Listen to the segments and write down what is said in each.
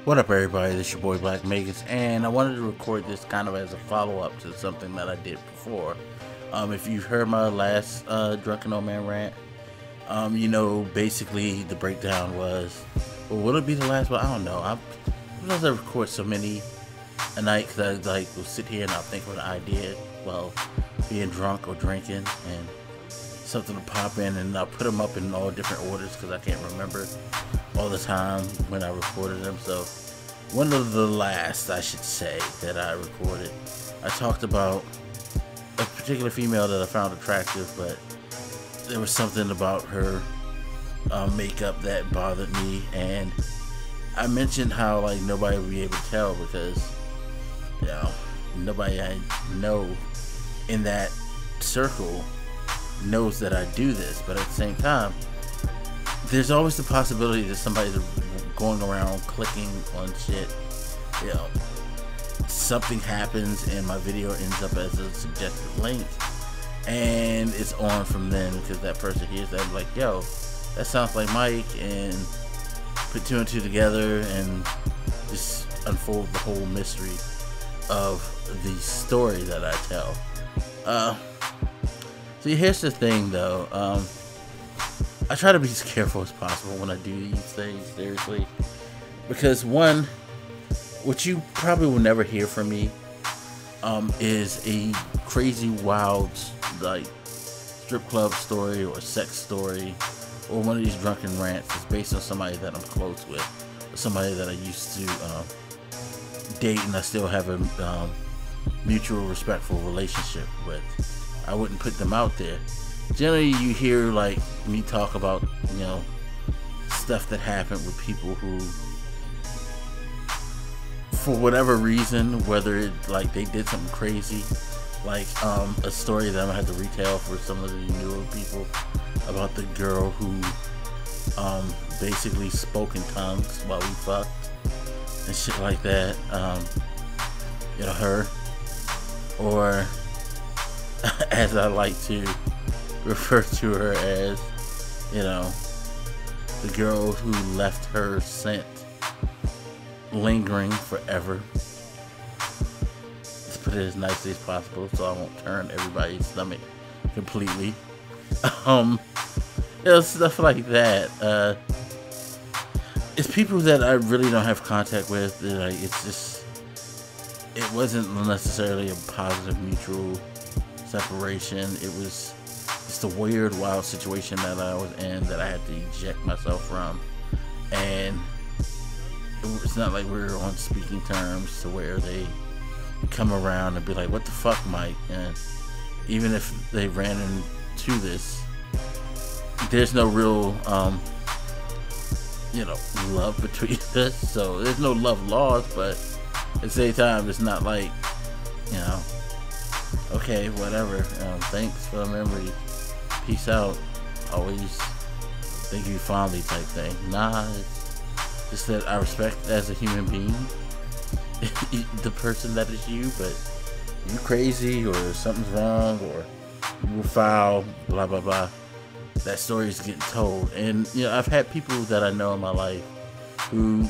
What up, everybody? This is your boy Black Magus, and I wanted to record this kind of as a follow-up to something that I did before. If you've heard my last Drunken Old Man rant, you know, basically the breakdown was, well, will it be the last one? I don't know. Sometimes I record so many a night because I will sit here and I'll think of an idea while being drunk or drinking, and something to pop in, and I'll put them up in all different orders because I can't remember all the time when I recorded them. So one of the last, I should say, that I recorded, I talked about a particular female that I found attractive, but there was something about her makeup that bothered me, and I mentioned how like nobody would be able to tell because, you know, nobody I know in that circle knows that I do this, but at the same time, there's always the possibility that somebody's going around clicking on shit. You know, something happens and my video ends up as a suggested link, and it's on from then because that person hears that and like, yo, that sounds like Mike, and put two and two together and just unfold the whole mystery of the story that I tell. See, here's the thing though, I try to be as careful as possible when I do these things, seriously, because one, what you probably will never hear from me is a crazy, wild, like, strip club story or sex story, or one of these drunken rants that's based on somebody that I'm close with, or somebody that I used to date and I still have a mutual respectful relationship with. I wouldn't put them out there. Generally, you hear like me talk about, you know, stuff that happened with people who, for whatever reason, whether it like they did something crazy, like a story that I'm gonna have to retell for some of the newer people about the girl who basically spoke in tongues while we fucked and shit like that. You know, her, or as I like to refer to her as, you know, the girl who left her scent lingering forever. Let's put it as nicely as possible so I won't turn everybody's stomach completely. You know, stuff like that. It's people that I really don't have contact with. Like, it's just, it wasn't necessarily a positive mutual separation. It was just a weird, wild situation that I was in that I had to eject myself from, and it's not like we were on speaking terms to where they come around and be like, what the fuck, Mike? And even if they ran into this, there's no real you know, love between us, so there's no love lost, but at the same time, it's not like, you know, okay, whatever, thanks for the memory, peace out, always think of you fondly type thing. Nah, it's just that I respect as a human being the person that is you, but you crazy or something's wrong or you were foul, blah blah blah, that story is getting told. And you know, I've had people that I know in my life who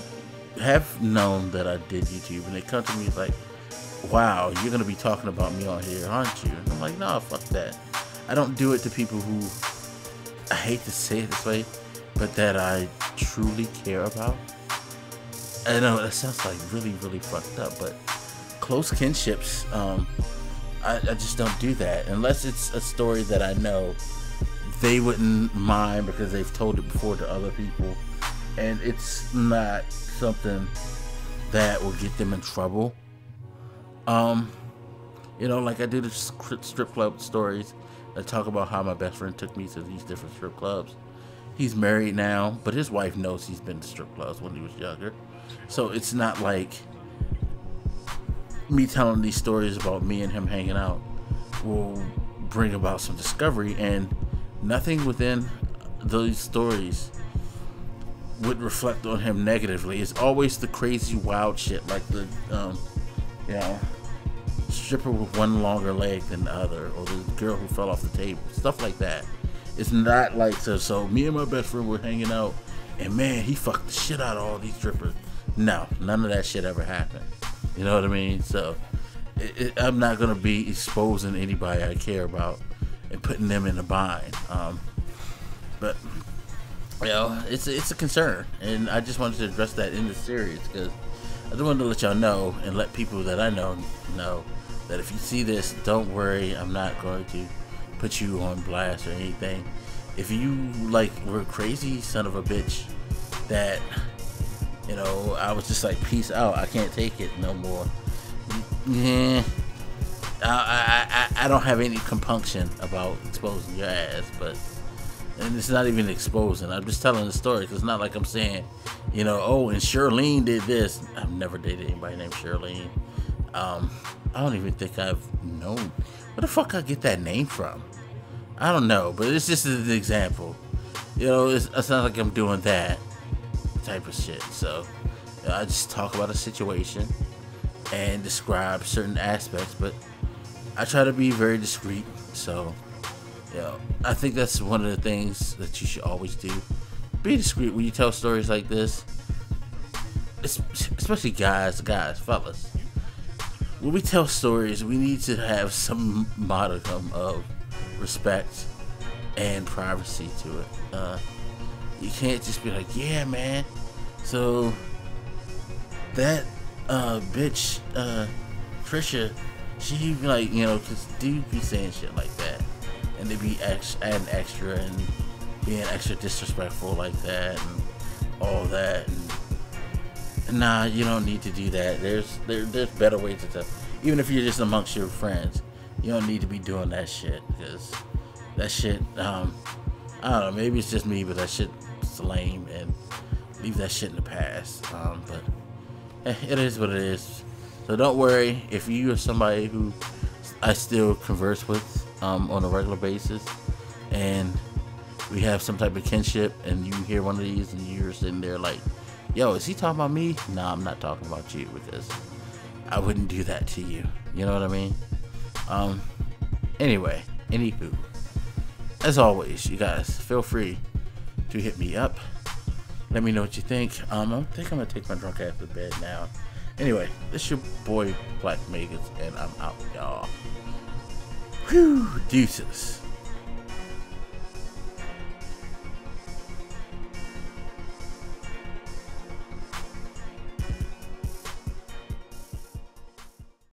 have known that I did YouTube, and they come to me like, wow, you're gonna be talking about me on here, aren't you? And I'm like, no, fuck that. I don't do it to people who, I hate to say it this way, but that I truly care about. I know that sounds like really, really fucked up, but close kinships, I just don't do that unless it's a story that I know they wouldn't mind because they've told it before to other people, and it's not something that will get them in trouble. You know, like I do the strip club stories. I talk about how my best friend took me to these different strip clubs. He's married now, but his wife knows he's been to strip clubs when he was younger. So it's not like me telling these stories about me and him hanging out will bring about some discovery, and nothing within those stories would reflect on him negatively. It's always the crazy wild shit, like the you know, stripper with one longer leg than the other, or the girl who fell off the table, stuff like that. It's not like, so me and my best friend were hanging out, and man, he fucked the shit out of all these strippers. No, none of that shit ever happened. You know what I mean? So I'm not gonna be exposing anybody I care about and putting them in a bind. But you know, it's a concern, and I just wanted to address that in the series because I just wanted to let y'all know and let people that I know that if you see this, don't worry. I'm not going to put you on blast or anything. If you like were a crazy son of a bitch that, you know, I was just like, peace out, I can't take it no more. Yeah, I don't have any compunction about exposing your ass, but, and it's not even exposing. I'm just telling the story because it's not like I'm saying, you know, oh, and Shirlene did this. I've never dated anybody named Shirlene. I don't even think I've known. Where the fuck I get that name from? I don't know, but it's just an example. You know, it's not like I'm doing that type of shit. So you know, I just talk about a situation and describe certain aspects, but I try to be very discreet. So you know, I think that's one of the things that you should always do. Be discreet when you tell stories like this, especially guys, fellas. When we tell stories, we need to have some modicum of respect and privacy to it. You can't just be like, yeah, man, so that bitch Trisha, she like, you know, because dudes be saying shit like that, and they be adding extra and being extra disrespectful like that and all that, and nah, you don't need to do that. There's better ways to tell. Even if you're just amongst your friends, you don't need to be doing that shit, because that shit, I don't know, maybe it's just me, but that shit's lame, and leave that shit in the past. But it is what it is. So don't worry if you are somebody who I still converse with on a regular basis, and we have some type of kinship, and you hear one of these and you're sitting there like, yo, is he talking about me? Nah, I'm not talking about you, because I wouldn't do that to you. You know what I mean? Anyway, anywho, as always, you guys feel free to hit me up. Let me know what you think. I think I'm gonna take my drunk ass to bed now. Anyway, this your boy Blak Magus, and I'm out, y'all. Whew, deuces.